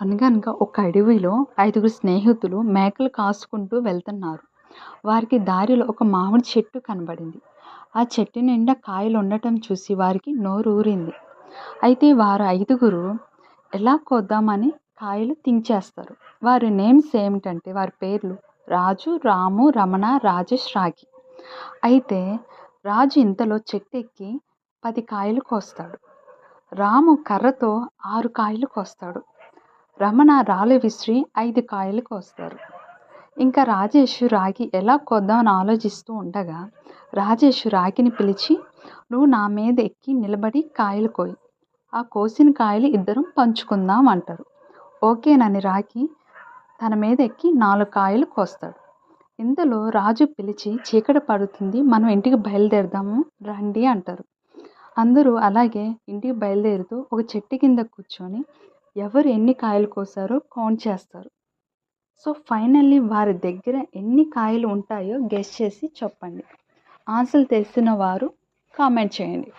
అనగనగా ఒక అడవిలో 5గురు స్నేహితులు మేకలు కాసుకుంటూ వెళ్తున్నారు. వారికి దారిలో ఒక మామిడి చెట్టు కనబడింది. ఆ చెట్టు నిండా కాయలుండటం చూసి వారికి నోరూరింది. అయితే వారు 5గురు ఎలా కోద్దామని కాయలు తెంచేస్తారు. వారి నేమ్స్ ఏమిటంటే వారి పేర్లు రాజు, రాము, రమణ, రాజేష్, రాగి. అయితే రాజు ఇంతలో చెట్టెక్కి 10 కాయలు కోస్తాడు. రాము కర్రతో 6 కాయలు కోస్తాడు. రమణ రాళ్ళు విసిరి 5 కాయలు కోస్తారు. ఇంకా రాజేష్ రాగి ఎలా కోద్దామని ఆలోచిస్తూ ఉండగా రాజేష్ రాగిని పిలిచి, నువ్వు నా మీద ఎక్కి నిలబడి కాయలు కోయి, ఆ కోసిన కాయలు ఇద్దరం పంచుకుందాం అంటారు. ఓకేనని రాగి తన మీద ఎక్కి 4 కాయలు కోస్తాడు. ఇంతలో రాజు పిలిచి, చీకటి పడుతుంది, మనం ఇంటికి బయలుదేరదాము రండి అంటారు. అందరూ అలాగే ఇంటికి బయలుదేరుతూ ఒక చెట్టు కింద కూర్చొని ఎవరు ఎన్ని కాయలు కోసారో కౌంట్ చేస్తారు. సో ఫైనల్లీ వారి దగ్గర ఎన్ని కాయలు ఉంటాయో గెస్ చేసి చెప్పండి. ఆన్సర్ తెలిసిన వారు కామెంట్ చేయండి.